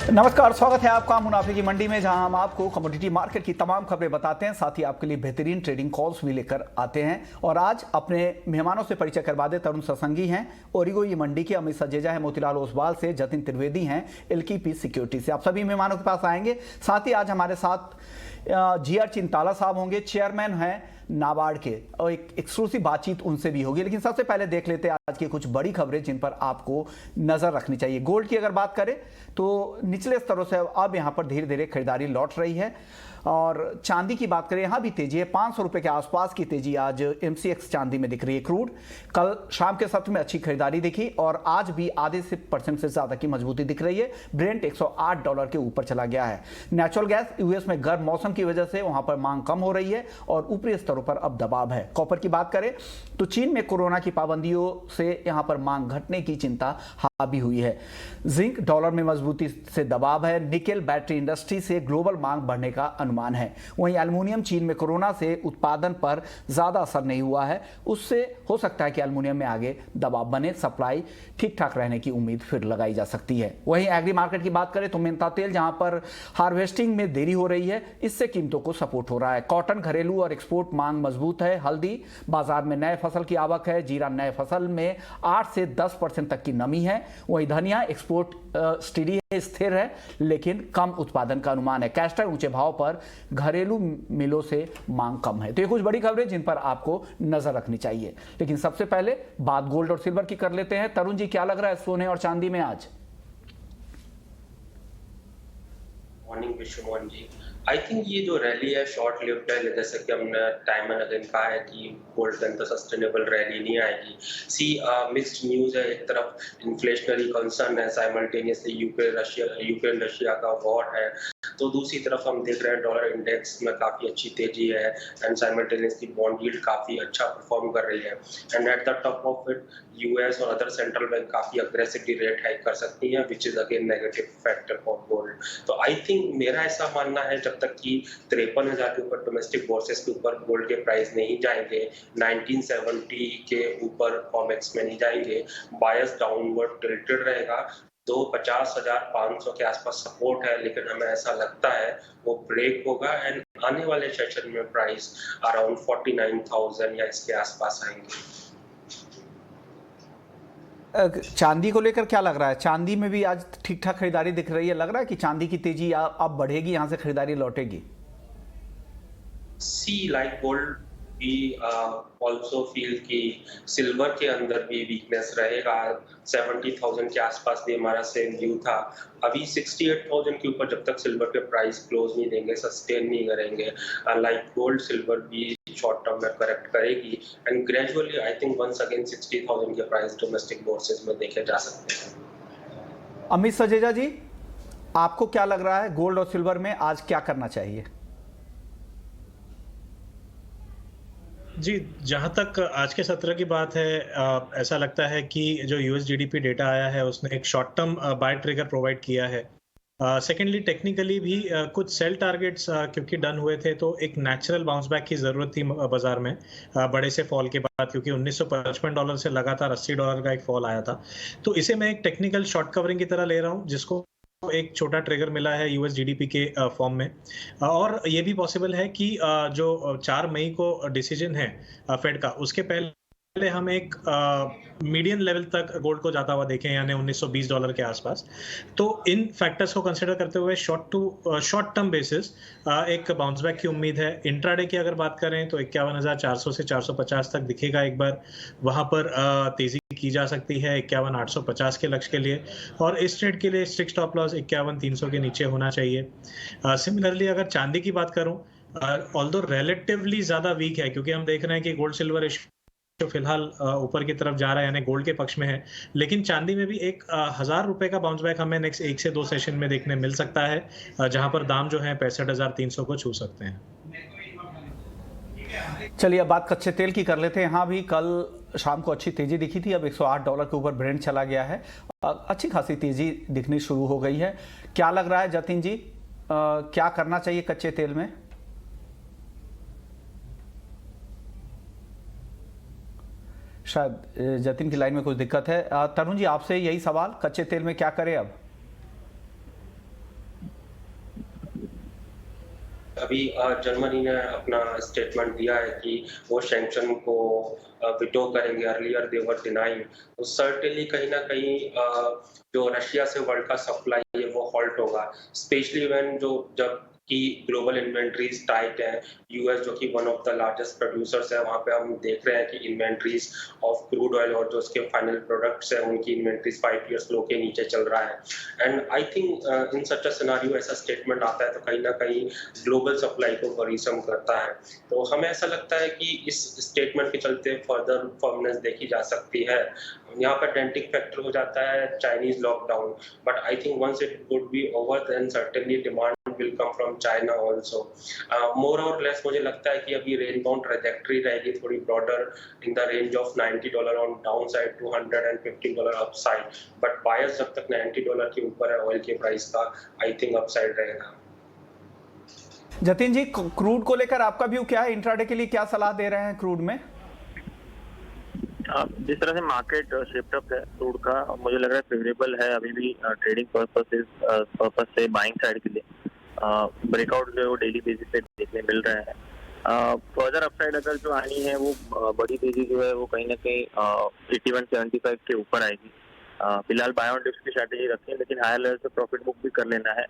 नमस्कार, स्वागत है आपका मुनाफे की मंडी में, जहां हम आपको कमोडिटी मार्केट की तमाम खबरें बताते हैं, साथ ही आपके लिए बेहतरीन ट्रेडिंग कॉल्स भी लेकर आते हैं। और आज अपने मेहमानों से परिचय करवा दे। तरुण सत्संगी हैं ओरिगो ये मंडी के, अमित सजेजा है मोतीलाल ओसवाल से, जतिन त्रिवेदी हैं एलकी पी सिक्योरिटी से। आप सभी मेहमानों के पास आएंगे। साथ ही आज हमारे साथ जीआर चिंताला साहब होंगे, चेयरमैन हैं नाबार्ड के, और एक एक्सक्लूसिव बातचीत उनसे भी होगी। लेकिन सबसे पहले देख लेते हैं आज की कुछ बड़ी खबरें जिन पर आपको नजर रखनी चाहिए। गोल्ड की अगर बात करें तो निचले स्तरों से अब यहां पर धीरे धीरे खरीदारी लौट रही है। और चांदी की बात करें, यहां भी तेजी है, 500 रुपए के आसपास की तेजी आज एमसीएक्स चांदी में दिख रही है। क्रूड कल शाम के सत्र में अच्छी खरीदारी दिखी और आज भी आधे से % से ज्यादा की मजबूती दिख रही है। ब्रेंट $108 के ऊपर चला गया है। नेचुरल गैस यूएस में गर्म मौसम की वजह से वहां पर मांग कम हो रही है और ऊपरी स्तरों पर अब दबाव है। कॉपर की बात करें तो चीन में कोरोना की पाबंदियों से यहां पर मांग घटने की चिंता हावी हुई है। जिंक डॉलर में मजबूती से दबाव है। निकेल बैटरी इंडस्ट्री से ग्लोबल मांग बढ़ने का अनुमान है। वहीं एल्युमिनियम चीन में कोरोना से उत्पादन पर ज्यादा असर नहीं हुआ है, उससे हो सकता है कि एल्युमिनियम में आगे दबाव बने, सप्लाई ठीक ठाक रहने की उम्मीद फिर लगाई जा सकती है। वहीं एग्री मार्केट की बात करें तो मेंथा तेल जहां पर हार्वेस्टिंग में देरी हो रही है, इससे कीमतों को सपोर्ट हो रहा है। कॉटन घरेलू और एक्सपोर्ट मांग मजबूत है। हल्दी बाजार में नए फसल की आवक है। जीरा नए फसल में 8 से 10% तक की नमी है। वहीं धनिया एक्सपोर्ट स्टेडी है, स्थिर है, लेकिन कम उत्पादन का अनुमान है। कैस्टर ऊंचे भाव पर, घरेलू मिलों से मांग कम है। तो ये कुछ बड़ी खबरें जिन पर आपको नजर रखनी चाहिए। लेकिन सबसे पहले बात गोल्ड और सिल्वर की कर लेते हैं। तरुण जी, क्या लग रहा है सोने और चांदी में आज? Morning Vishwamohan ji, I think ये जो रैली है शॉर्ट लिव्ड है। जैसे कि हमने टाइम एंड अगेन कहा है कि गोल्ड के अंदर सस्टेनेबल रैली नहीं आएगी। मिक्स्ड न्यूज है। एक तरफ इन्फ्लेशनरी कंसर्न है, साइमल्टेनियसली यूक्रेन रशिया का वॉर है, तो दूसरी तरफ हम देख रहे हैं डॉलर इंडेक्स में काफी अच्छी तेजी है एंड साइमल्टेनियसली बॉन्ड यील्ड काफी अच्छा परफॉर्म कर रही है। And at the top of it US और अदर सेंट्रल बैंक काफी अग्रेसिवली रेट हाइक कर सकती हैं, which is again negative factor for gold. तो आई थिंक मेरा ऐसा मानना है जब तक कि 53,000 के ऊपर डोमेस्टिक बोर्सेस के ऊपर गोल्ड के प्राइस नहीं जाएंगे, 1970 के ऊपर कॉमेक्स में नहीं जाएंगे, बायस डाउनवर्ड टिल्टेड रहेगा। तो 50,500 के आसपास सपोर्ट है, लेकिन हमें ऐसा लगता है वो ब्रेक होगा एंड आने वाले सेशन में प्राइस अराउंड 49,000 या इसके आसपास आएंगे। चांदी को लेकर क्या लग रहा है? चांदी में भी आज ठीक ठाक खरीदारी दिख रही है। लग रहा है कि चांदी की तेजी अब बढ़ेगी, यहां से खरीदारी लौटेगी? लाइक गोल्ड भी ऑल्सो फील कि सिल्वर के अंदर भी वीकनेस रहेगा। 70,000 के आसपास भी हमारा सेम व्यू था। अभी 68,000 के ऊपर जब तक सिल्वर के प्राइस क्लोज नहीं देंगे, सस्टेन नहीं करेंगे, लाइक गोल्ड सिल्वर भी शॉर्ट टर्म में करेक्ट करेगी and gradually I think once again 60,000 के प्राइस डोमेस्टिक बोर्सेज में देखे जा सकते हैं। अमित सजेजा जी, आपको क्या लग रहा है गोल्ड और सिल्वर में आज क्या करना चाहिए? जी, जहाँ तक आज के सत्र की बात है, ऐसा लगता है कि जो यूएस जीडीपी डेटा आया है उसने एक short term by trigger provide किया है। सेकेंडली टेक्निकली भी कुछ सेल टारगेट्स क्योंकि डन हुए थे, तो एक नेचुरल बाउंस बैक की जरूरत थी बाजार में बड़े से फॉल के बाद, क्योंकि $1955 से लगातार $80 का एक फॉल आया था। तो इसे मैं एक टेक्निकल शॉर्ट कवरिंग की तरह ले रहा हूँ, जिसको एक छोटा ट्रिगर मिला है यूएस जीडीपी के फॉर्म में। और ये भी पॉसिबल है कि जो 4 मई को डिसीजन है फेड का, उसके पहले हम एक मीडियन लेवल तक गोल्ड को जाता हुआ देखें, यानी $1920 के आसपास। तो इन फैक्टर्स को कंसिडर करते हुए शॉर्ट टर्म बेसिस एक बाउंस बैक की उम्मीद है। इंट्राडे की अगर बात करें तो 51,400 से 450 तक दिखेगा एक बार, वहां पर तेजी की जा सकती है 51,850 के लक्ष्य के लिए। और इस ट्रेड के लिए स्ट्रिक्ट स्टॉप लॉस 51,300 के नीचे होना चाहिए। सिमिलरली अगर चांदी की बात करूं, ऑल्दो रिलेटिवली ज्यादा वीक है, क्योंकि हम देख रहे हैं कि गोल्ड सिल्वर जो फिलहाल ऊपर की तरफ जा रहा है, यानी गोल्ड के पक्ष में है, लेकिन चांदी में भी एक 1,000 रुपए का बाउंस बैक हमें नेक्स्ट 1 से 2 सेशन में देखने मिल सकता है, जहां पर दाम जो है 65,300 को छू सकते हैं। चलिए अब बात कच्चे तेल की कर लेते हैं। यहाँ भी कल शाम को अच्छी तेजी दिखी थी, अब $108 के ऊपर ब्रेंट चला गया है, अच्छी खासी तेजी दिखनी शुरू हो गई है। क्या लग रहा है जतिन जी, क्या करना चाहिए कच्चे तेल में? शायद जतिन की लाइन में कुछ दिक्कत है। तरुण जी, आपसे यही सवाल, कच्चे तेल में क्या करें अब? अभी जर्मनी ने अपना स्टेटमेंट दिया है कि वो सैंक्शन को विड्रॉ करेंगे। अर्लियर दे वर डिनाइंग, तो सर्टेनली कहीं ना कहीं जो रशिया से वर्ल्ड का सप्लाई है वो हॉल्ट होगा, स्पेशली व्हेन जब कि ग्लोबल इन्वेंट्रीज टाइट है। यूएस जो कि one of the largest producers है, वहां पे हम देख रहे हैं कि इन्वेंट्रीज ऑफ क्रूड ऑयल और जो उसके फाइनल प्रोडक्ट्स है उनकी इन्वेंट्रीज 5 ईयर्स लो के नीचे चल रहा है। And I think in such a scenario ऐसा स्टेटमेंट आता है तो कहीं ना कहीं ग्लोबल सप्लाई को वरीसम करता है। तो हमें ऐसा लगता है कि इस स्टेटमेंट के चलते फर्दर फर्मनेस देखी जा सकती है। यहाँ पर डेंटिंग फैक्टर हो जाता है Chinese lockdown, but I think once it would be over then certainly demand will come from China also. More or less मुझे लगता है कि अभी रेंज बाउंड ट्रैजेक्टरी रहेगी थोड़ी broader in the range of $90 on downside to $150 upside, but buyers जब तक $90 के ऊपर है ऑयल के प्राइस का, आई थिंक अपसाइड रहेगा। जतिन जी, क्रूड को लेकर आपका व्यू क्या है? इंट्राडे के लिए क्या सलाह दे रहे हैं क्रूड में? जिस तरह से मार्केट शिफ्ट है क्रूड का, मुझे लग रहा है फेवरेबल है अभी भी ट्रेडिंग पर्पस से बाइंग साइड के लिए। ब्रेकआउट जो है वो डेली बेसिस पे देखने मिल रहा है। फर्दर अपसाइड अगर जो आनी है वो बड़ी तेजी जो है वो कहीं ना कहीं 81-75 के ऊपर आएगी। फिलहाल बाय ऑन डिप्स की स्ट्रैटेजी रखी है, लेकिन हायर लेवल से प्रॉफिट बुक भी कर लेना है।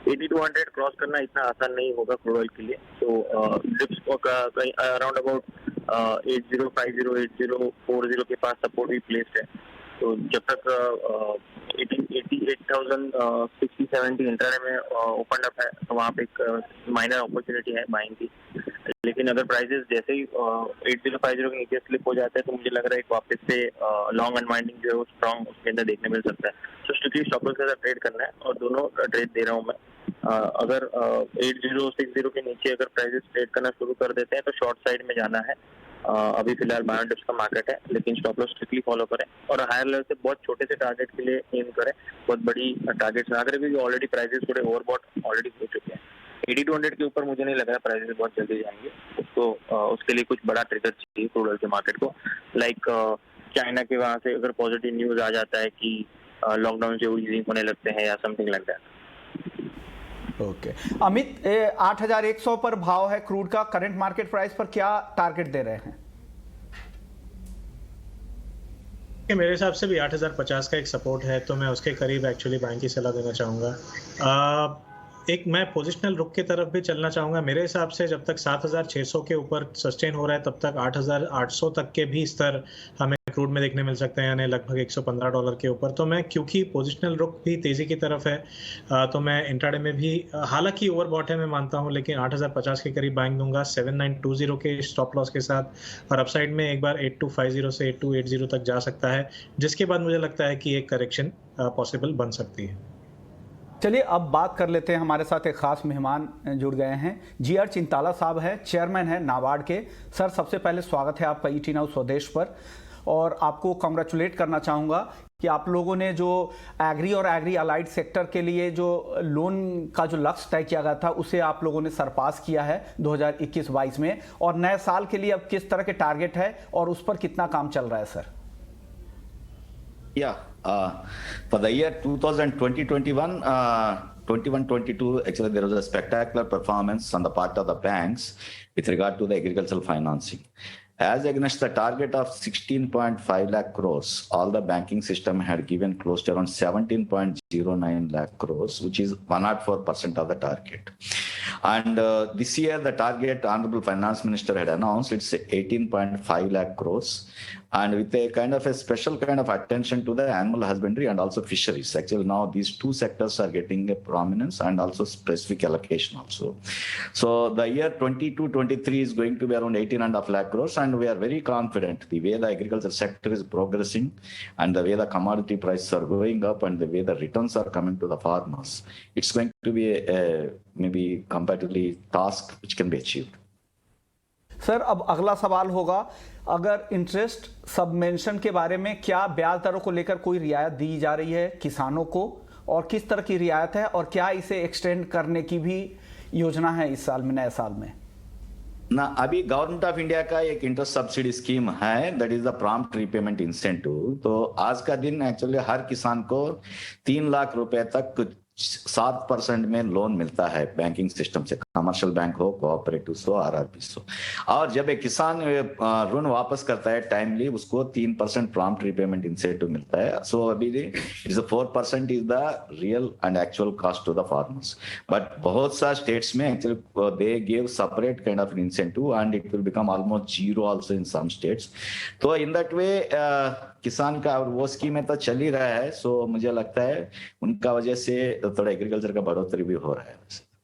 8200 क्रॉस करना इतना आसान नहीं होगा क्रूड ऑयल के लिए, तो डिप्स को कहीं अराउंड अबाउट 8050 8040 के पास सपोर्ट भी प्लेस्ड है। तो जब तक 88,060-70 इंट्राडे में ओपन अप है तो वहाँ पे एक माइनर अपॉर्चुनिटी है बाइंग की। लेकिन अगर प्राइसेस जैसे ही 8050 के नीचे स्लिप हो जाते हैं तो मुझे लग रहा है एक वापस से लॉन्ग अनवाइंडिंग जो है वो स्ट्रॉन्ग उसके अंदर देखने मिल सकता है। तो स्ट्रिक्टली स्टॉप लॉस के साथ ट्रेड करना है और दोनों ट्रेड दे रहा हूँ मैं। अगर 8060 के नीचे अगर प्राइसेस ट्रेड करना शुरू कर देते हैं तो शॉर्ट साइड में जाना है। अभी फिलहाल बाय ऑन डिप्स का मार्केट है, लेकिन स्टॉप लॉस स्ट्रिक्टली फॉलो करें और हायर लेवल से बहुत छोटे से टारगेट के लिए एम करें, बहुत बड़ी टारगेट्स ना करें, क्योंकि ऑलरेडी प्राइसेस थोड़े ओवरबॉट ऑलरेडी हो चुके हैं। 8200 के ऊपर मुझे नहीं लग रहा प्राइसेस बहुत जल्दी जाएंगे, उसको उसके लिए कुछ बड़ा ट्रिगर चाहिए क्रूड ऑयल के मार्केट को। लाइक चाइना के वहाँ से अगर पॉजिटिव न्यूज आ जाता है कि लॉकडाउन से ईजिंग होने लगते हैं या something like that. Okay Amit, 8100 पर भाव है क्रूड का, करंट मार्केट प्राइस पर क्या टारगेट दे रहे हैं? मेरे हिसाब से भी 8050 का एक सपोर्ट है, तो मैं उसके करीब एक्चुअली बाइंग की सलाह देना चाहूँगा। एक मैं पोजिशनल रुक की तरफ भी चलना चाहूँगा। मेरे हिसाब से जब तक 7600 के ऊपर सस्टेन हो रहा है तब तक 8800 तक के भी स्तर हमें क्रूड में देखने मिल सकते हैं, यानी लगभग $115 के ऊपर। तो मैं क्योंकि पोजिशनल रुक भी तेज़ी की तरफ है, तो मैं इंट्राडे में भी हालांकि ओवरबॉट है मैं मानता हूं, लेकिन 8050 के करीब बाइंग दूंगा 7920 के स्टॉप लॉस के साथ, और अपसाइड में एक बार 8250 से 8280 तक जा सकता है, जिसके बाद मुझे लगता है कि एक करेक्शन पॉसिबल बन सकती है। चलिए अब बात कर लेते हैं, हमारे साथ एक खास मेहमान जुड़ गए हैं। GR चिंताला साहब हैं, चेयरमैन हैं नाबार्ड के। सर सबसे पहले स्वागत है आपका ET नाउ स्वदेश पर, और आपको कांग्रेचुलेट करना चाहूँगा कि आप लोगों ने जो एग्री और एग्री अलाइड सेक्टर के लिए जो लोन का जो लक्ष्य तय किया गया था उसे आप लोगों ने सरपास किया है 2021-22 में, और नए साल के लिए अब किस तरह के टारगेट है और उस पर कितना काम चल रहा है sir? For the year 2020-21, 21-22, actually there was a spectacular performance on the part of the banks with regard to the agricultural financing. As against the target of 16.5 lakh crores, all the banking system had given close to around 17.09 lakh crores, which is 104% of the target. And this year, the target Honorable Finance Minister had announced, it's 18.5 lakh crores. And with a kind of a special kind of attention to the animal husbandry and also fisheries. Actually, now these two sectors are getting a prominence and also specific allocation also. So the year 22-23 is going to be around 18.5 lakh crores, and we are very confident the way the agriculture sector is progressing and the way the commodity prices are going up and the way the returns are coming to the farmers, it's going to be a maybe comparatively task which can be achieved. Sir अब अगला सवाल होगा, अगर interest सबमेंशन के बारे में क्या ब्याज दरों को लेकर कोई रियायत दी जा रही है किसानों को, और किस तरह की रियायत है, और क्या इसे एक्सटेंड करने की भी योजना है इस साल में, नए साल में? ना, अभी गवर्नमेंट ऑफ इंडिया का एक इंटरेस्ट सब्सिडी स्कीम है, that is the prompt repayment incentive. तो आज का दिन एक्चुअली हर किसान को 3 लाख रुपए तक 7% में लोन मिलता है बैंकिंग सिस्टम से, कमर्शियल बैंक हो, कोऑपरेटिव हो, आरआरबी हो। और जब एक किसान ऋण वापस करता है टाइमली, उसको 3% प्रॉम्प्ट रीपेमेंट इंसेंटिव मिलता है। सो अभी it is 4% is the real and actual cost to the farmers, but बहुत सा स्टेट्स में actually they give separate kind of incentive and it will become almost zero also in some states. तो in that way किसान का वो scheme में तो चल ही रहा है। सो मुझे लगता है उनका वजह से थोड़ा एग्रीकल्चर का बढ़ोतरी भी हो रहा है।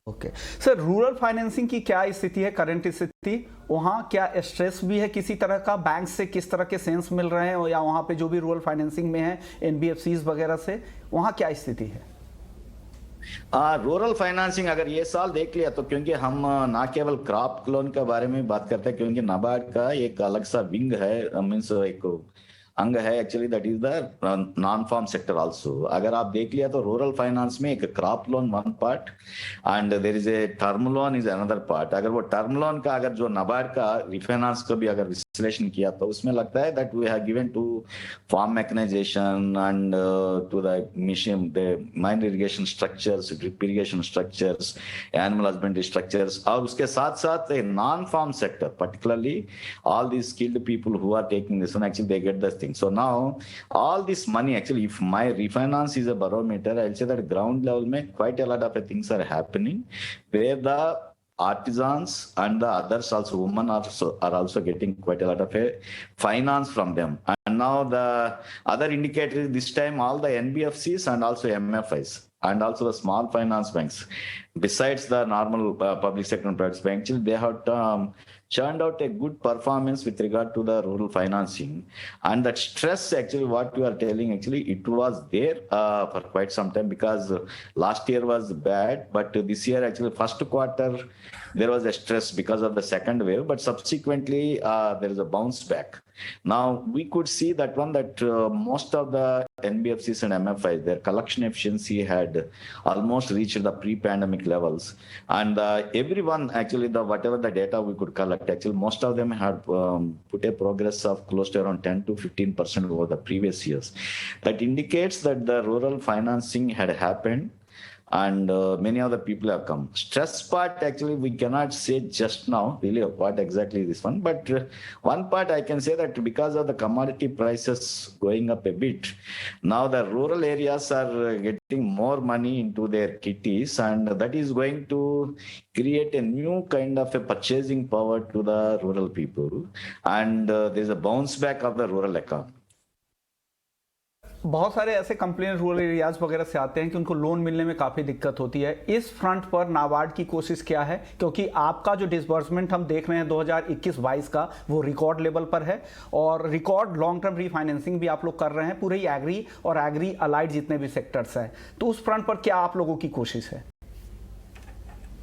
ओके सर, रूरल फाइनेंसिंग की क्या स्थिति है, करंट स्थिति? वहाँ क्या स्ट्रेस भी है किसी तरह का? बैंक से किस तरह के सेंस मिल रहे हैं, या वहाँ पे जो भी रूरल फाइनेंसिंग में है एनबीएफसीज वगैरह से, वहाँ क्या स्थिति है? रूरल फाइनेंसिंग अगर ये साल देख लिया तो, क्योंकि हम ना केवल क्रॉप लोन के बारे में बात करते हैं, क्योंकि नाबार्ड का एक अलग सा विंग है, मीन्स एक अंग है actually, that is the non farm sector also. अगर आप देख लिया तो रूरल फाइनेंस में एक crop loan one part and there is a term loan is another part. अगर वो टर्म लोन का अगर जो नाबार्ड का रिफाइनेंस को भी अगर विश्लेषण किया तो उसमें लगता है that we have given to farm mechanisation and to the mission the mine irrigation structures, drip irrigation structures, animal husbandry structures, और उसके साथ साथ a non farm sector, particularly all these skilled people who are taking this one, actually they get this thing. So now all this money, actually if my refinance is a barometer, I'll say that ground level mein quite a lot of things are happening where the artisans and the others also, women are also getting quite a lot of a finance from them. And now the other indicator is this time all the NBFCs and also MFIs and also the small finance banks, besides the normal public sector and private banks, they have churned out a good performance with regard to the rural financing. And that stress, actually what you are telling, actually it was there for quite some time, because last year was bad, but this year actually first quarter there was a stress because of the second wave, but subsequently there is a bounce back. Now we could see that one, that most of the NBFCs and MFIs, their collection efficiency had almost reached the pre-pandemic levels, and everyone actually, the whatever the data we could collect, actually most of them had put a progress of close to around 10 to 15% over the previous years. That indicates that the rural financing had happened, and many other people have come. Stress part, actually we cannot say just now really what exactly is this one, but one part I can say that because of the commodity prices going up a bit, now the rural areas are getting more money into their kitties, and that is going to create a new kind of a purchasing power to the rural people, and there's a bounce back of the rural economy. बहुत सारे ऐसे complain rural areas वगैरह से आते हैं कि उनको loan मिलने में काफ़ी दिक्कत होती है। इस फ्रंट पर नाबार्ड की कोशिश क्या है, क्योंकि आपका जो डिसबर्समेंट हम देख रहे हैं 2021-22 का, वो रिकॉर्ड लेवल पर है, और रिकॉर्ड लॉन्ग टर्म रीफाइनेंसिंग भी आप लोग कर रहे हैं पूरे ही एग्री और एग्री अलाइड जितने भी सेक्टर्स हैं। तो उस फ्रंट पर क्या आप लोगों की कोशिश है?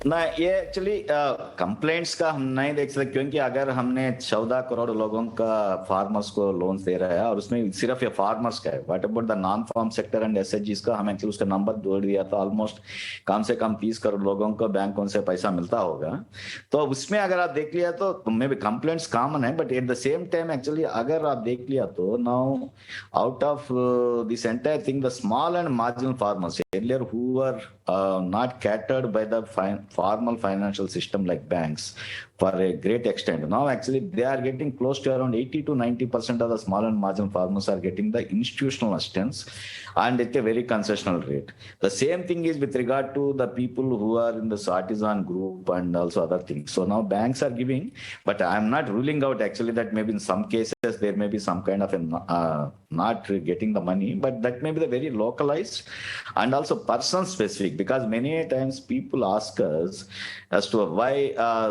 ना, ये एक्चुअली कंप्लेंट्स का हम नहीं देख सकते, क्योंकि अगर हमने 14 करोड़ लोगों का फार्मर्स को लोन्स दे रहा है, और उसमें सिर्फ ये फार्मर्स का है, what about the non farm sector and एसएचजीस का, हम एक्चुअली उसका नंबर जोड़ दिया था, ऑलमोस्ट कम से कम 30 करोड़ लोगों को बैंकों से पैसा मिलता होगा। तो उसमें अगर आप देख लिया तो मे भी कंप्लेंट्स कॉमन है, but at the same time actually अगर आप देख लिया तो now out of this entire thing, the small and marginal farmers earlier who were not catered by the formal financial system like banks for a great extent, now actually they are getting close to around 80 to 90% of the small and marginal farmers are getting the institutional assistance, and at a very concessional rate. The same thing is with regard to the people who are in this artisan group and also other things. So now banks are giving, but I'm not ruling out actually that maybe in some cases there may be some kind of a not getting the money, but that may be the very localized and also person specific, because many times people ask us as to why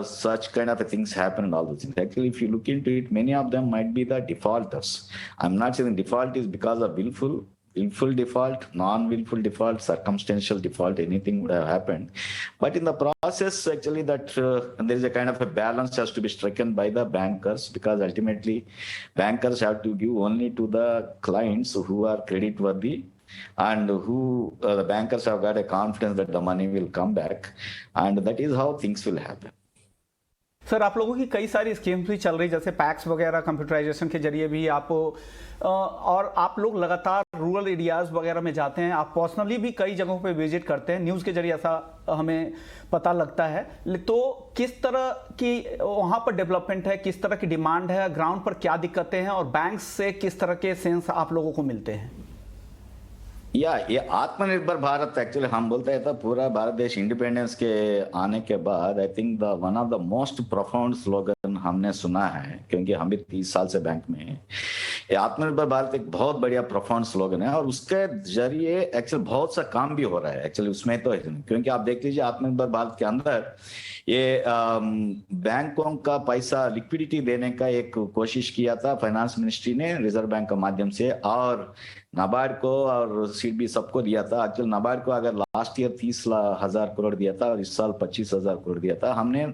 such kind of things happen and all those things. Actually, if you look into it, many of them might be the defaulters. I'm not saying default is because of willful default, non-willful default, circumstantial default, anything would have happened. But in the process, actually, that there is a kind of a balance has to be stricken by the bankers, because ultimately bankers have to give only to the clients who are credit worthy, and who the bankers have got a confidence that the money will come back, and that is how things will happen. Sir आप लोगों की कई सारी schemes भी चल रही, जैसे PACS वगैरह कंप्यूटराइजेशन के जरिए भी आप और आप लोग लगातार रूरल एरियाज वगैरह में जाते हैं, आप पर्सनली भी कई जगहों पे विजिट करते हैं, न्यूज़ के जरिए ऐसा हमें पता लगता है। तो किस तरह की वहाँ पर डेवलपमेंट है, किस तरह की डिमांड है, ग्राउंड पर क्या दिक्कतें हैं और बैंक से किस तरह के सेंस आप लोगों को मिलते हैं? ये आत्मनिर्भर भारत एक्चुअली हम बोलते हैं तो पूरा भारत देश इंडिपेंडेंस के आने के बाद I think the one of the most profound slogan हमने सुना है, क्योंकि हम भी 30 साल से बैंक में हैं। ये आत्मनिर्भर भारत एक बहुत बढ़िया प्रोफाउंड स्लोगन है और उसके जरिए एक्चुअली बहुत सा काम भी हो रहा है एक्चुअली उसमें। तो क्योंकि आप देख लीजिए आत्मनिर्भर भारत के अंदर ये बैंकों का पैसा लिक्विडिटी देने का एक कोशिश किया था फाइनेंस मिनिस्ट्री ने रिजर्व बैंक के माध्यम से, और नाबार्ड को और सीडबी सबको दिया था। एक्चुअली नाबार्ड को अगर लास्ट ईयर 30,000 करोड़ दिया था और इस साल 25,000 करोड़ दिया था, हमने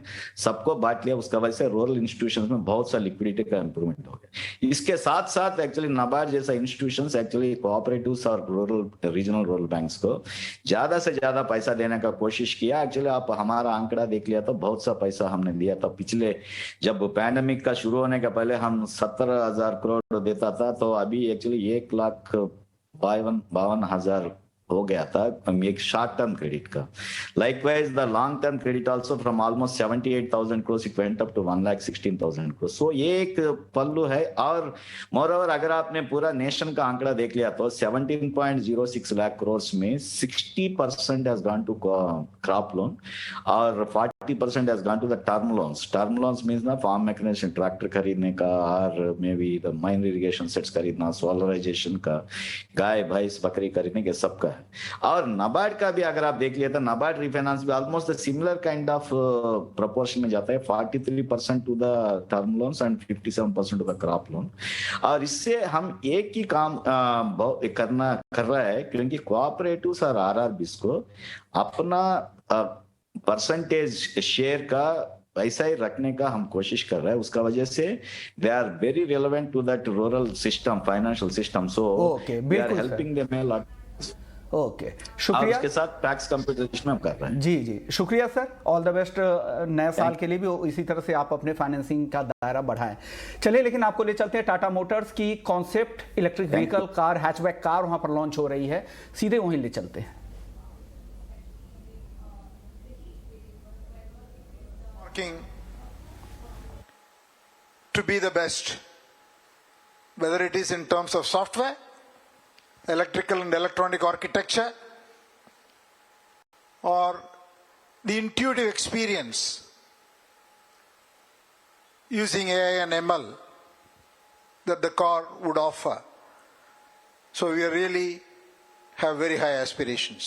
सबको बांट लिया। उसका वजह से रूरल इंस्टीट्यूशंस में बहुत सा लिक्विडिटी का इंप्रूवमेंट हो गया। इसके साथ साथ एक्चुअली नाबार्ड जैसा इंस्टीट्यूशंस एक्चुअली कोऑपरेटिव्स और रूरल रीजनल रूरल बैंक्स को ज्यादा से ज्यादा पैसा देने का कोशिश किया। एक्चुअली आप हमारा आंकड़ा देख लिया तो बहुत सा पैसा हमने दिया था। पिछले जब पैंडेमिक का शुरू होने के पहले हम 17,000 करोड़ देता था, तो अभी एक्चुअली 1,52,000 हो गया था एक शॉर्ट टर्म क्रेडिट का। Likewise the long term credit also from almost 78,000 crores it went up to 1,16,000 crores। So ये एक पल्लू है। और मोरओवर अगर आपने पूरा नेशन का आंकड़ा देख लिया तो 17.06 लाख crores में 60% has gone to crop loan और 40% has gone to the term loans. Term loans means ना फार्म मैकेनाइजेशन ट्रैक्टर खरीदने का और maybe the mine irrigation sets खरीदना, सोलराइजेशन का, गाय भैंस बकरी खरीदने के सबका है। और नाबार्ड का भी अगर आप देख लिया तो नाबार्ड रिफाइनेंस भी almost similar kind of proportion में जाता है, 43% to the term loans and 57% to the crop loan. और इससे हम एक ही काम कर रहा है, क्योंकि कोऑपरेटिव्स और आरआरबीस को अपना परसेंटेज शेयर का ऐसा ही रखने का हम कोशिश कर रहे हैं। उसका वजह से they are very relevant to that rural system, financial system, so we are helping them a lot. Okay, शुक्रिया। उसके साथ टैक्स कंप्यूटेशन हम कर रहे हैं। जी जी, शुक्रिया सर, ऑल द बेस्ट नए साल के लिए भी इसी तरह से आप अपने फाइनेंसिंग का दायरा बढ़ाएं। चलिए, लेकिन आपको ले चलते हैं टाटा मोटर्स की concept electric vehicle car, hatchback car वहां पर लॉन्च हो रही है, सीधे वहीं ले चलते हैं। To be the best, whether it is in terms of software, electrical and electronic architecture, or the intuitive experience using AI and ML that the car would offer. So we really have very high aspirations.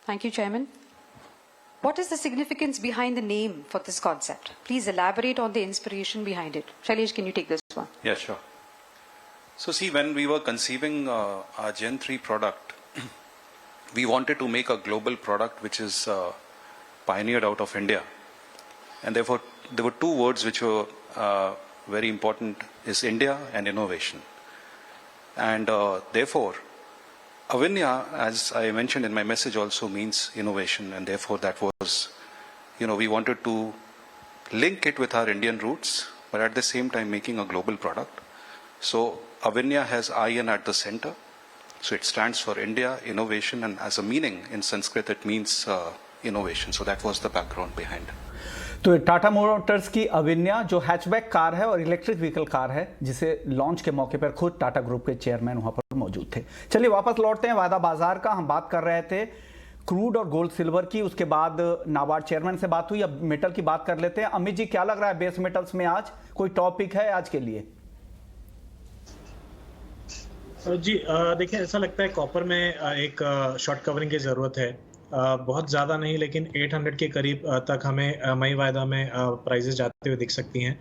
Thank you, Chairman. What is the significance behind the name for this concept? Please elaborate on the inspiration behind it. Shailesh, can you take this one? Yeah, sure. So see, when we were conceiving our Gen 3 product, we wanted to make a global product which is pioneered out of India. And therefore, there were two words which were very important, is India and innovation. And therefore, Avinya, as I mentioned in my message, also means innovation. And therefore, that was, we wanted to link it with our Indian roots, but at the same time making a global product. So Avinya has IN at the center. So it stands for India, innovation, and as a meaning in Sanskrit, it means innovation. So that was the background behind it. तो Tata Motors की अविन्या जो hatchback car है और electric vehicle car है, जिसे launch के मौके पर खुद टाटा ग्रुप के चेयरमैन वहां पर मौजूद थे। चलिए वापस लौटते हैं वायदा बाजार का। हम बात कर रहे थे क्रूड और गोल्ड सिल्वर की, उसके बाद नाबार्ड चेयरमैन से बात हुई, अब मेटल की बात कर लेते हैं। अमित जी, क्या लग रहा है बेस मेटल्स में आज कोई टॉपिक है आज के लिए? जी देखिए, ऐसा लगता है कॉपर में एक शॉर्ट कवरिंग की जरूरत है, बहुत ज़्यादा नहीं, लेकिन 800 के करीब तक हमें मई वायदा में प्राइजेस जाते हुए दिख सकती हैं।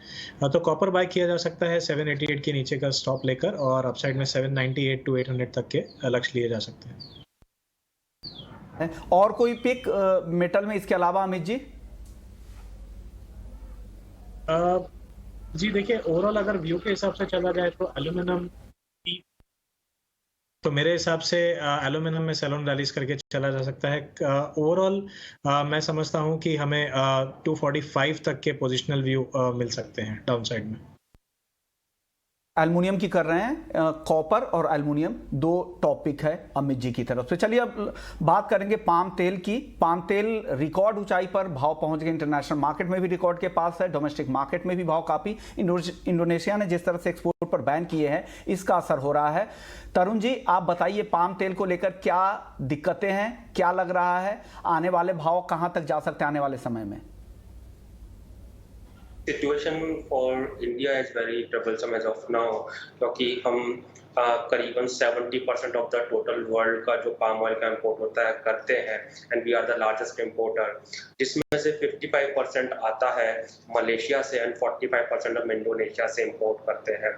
तो कॉपर बाय किया जा सकता है 788 के नीचे का स्टॉप लेकर, और अपसाइड में 798 टू 800 तक के लक्ष्य लिए जा सकते हैं। और कोई पिक मेटल में इसके अलावा अमित जी? जी देखिए, ओवरऑल अगर व्यू के हिसाब से चला जाए तो एल्यूमिनियम तो मेरे हिसाब से एल्यूमिनियम में सेलोन रैलीज करके चला जा सकता है। ओवरऑल मैं समझता हूं कि हमें 245 तक के पोजिशनल व्यू मिल सकते हैं डाउन साइड में। एल्युमिनियम की कर रहे हैं, कॉपर और एल्युमिनियम दो टॉपिक है अमित जी की तरफ से। चलिए अब बात करेंगे पाम तेल की। पाम तेल रिकॉर्ड ऊंचाई पर भाव पहुंच गए, इंटरनेशनल मार्केट में भी रिकॉर्ड के पास है, डोमेस्टिक मार्केट में भी भाव काफी। इंडोनेशिया ने जिस तरह से एक्सपोर्ट पर बैन किए हैं इसका असर हो रहा है। तरुण जी आप बताइए पाम तेल को लेकर क्या दिक्कतें हैं, क्या लग रहा है, आने वाले भाव कहां तक जा सकते हैं आने वाले समय में? Situation for India is very troublesome as of now, क्योंकि हम करीबन 70% ऑफ द टोटल वर्ल्ड का जो पाम ऑयल का इंपोर्ट होता है करते हैं, and we are the largest importer, जिसमें से 55% आता है मलेशिया से एंड 45% हम इंडोनेशिया से इंपोर्ट करते हैं।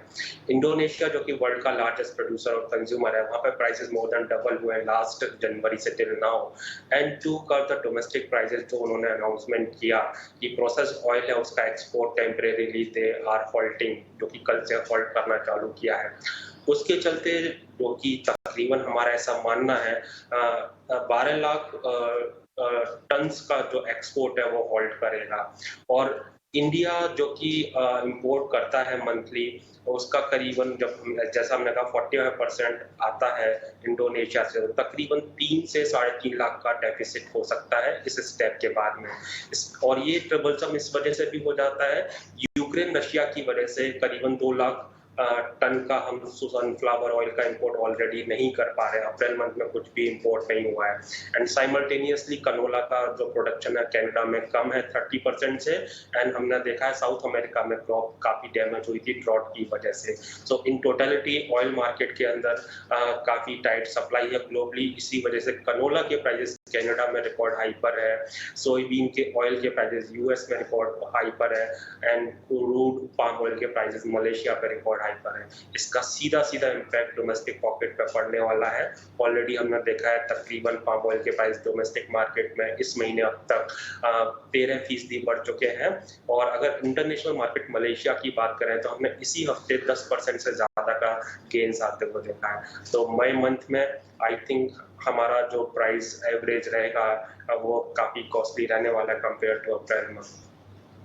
इंडोनेशिया जो कि वर्ल्ड का लार्जेस्ट प्रोड्यूसर और कंज्यूमर है, वहाँ पे प्राइसेस मोर देन डबल हुए हैं लास्ट जनवरी से till now. And to curb the domestic prices जो उन्होंने अनाउंसमेंट किया कि प्रोसेस ऑयल है उसका export temporarily they are faulting, जो कि कल से फॉल्ट करना चालू किया है, उसके चलते जो कि तकरीबन हमारा ऐसा मानना है 12 लाख टन्स का जो एक्सपोर्ट है वो होल्ड करेगा। और इंडिया जो कि इंपोर्ट करता है मंथली, उसका करीबन जैसा हमने कहा 45% आता है इंडोनेशिया से, तो तकरीबन 3 से 3.5 लाख का डेफिसिट हो सकता है इस स्टेप के बाद में। और ये ट्रबलसम इस वजह से भी हो जाता है, यूक्रेन रशिया की वजह से करीबन 2 लाख टन का हम सनफ्लावर ऑयल का इंपोर्ट ऑलरेडी नहीं कर पा रहे हैं। अप्रैल मंथ में कुछ भी इंपोर्ट नहीं हुआ है। एंड साइमल्टेनियसली कनोला का जो प्रोडक्शन है कनाडा में कम है 30% से, एंड हमने देखा है साउथ अमेरिका में क्रॉप काफी डैमेज हुई थी ड्रॉट की वजह से। सो इन टोटलिटी ऑयल मार्केट के अंदर काफी टाइट सप्लाई है ग्लोबली, इसी वजह से कनोला के प्राइसेस कनाडा में रिकॉर्ड हाई पर है, सोयाबीन के ऑयल के प्राइसेस यूएस में रिकॉर्ड हाई पर है, एंड क्रूड पाम ऑयल के प्राइसेस मलेशिया पे रिकॉर्ड पर है। इसका सीधा इम्पैक्ट डोमेस्टिक पॉकेट पे पड़ने वाला है। ऑलरेडी हमने देखा है तकरीबन पाम ऑयल के प्राइस डोमेस्टिक मार्केट में इस महीने अब तक 13% बढ़ चुके हैं। और अगर इंटरनेशनल मार्केट मलेशिया की बात करें तो हमने इसी हफ्ते 10% से ज्यादा का गेन्स आते हुए देखा है। तो मई मंथ में आई थिंक हमारा जो प्राइस एवरेज रहेगा वो काफी कॉस्टली रहने वाला है कंपेयर टू अप्रैल मंथ।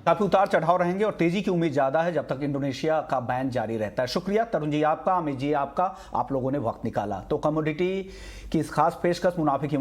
काफी उतार चढ़ाव रहेंगे और तेजी की उम्मीद ज्यादा है जब तक इंडोनेशिया का बैन जारी रहता है। शुक्रिया तरुण जी आपका, अमित जी आपका, आप लोगों ने वक्त निकाला। तो कमोडिटी की इस खास पेशकश मुनाफे की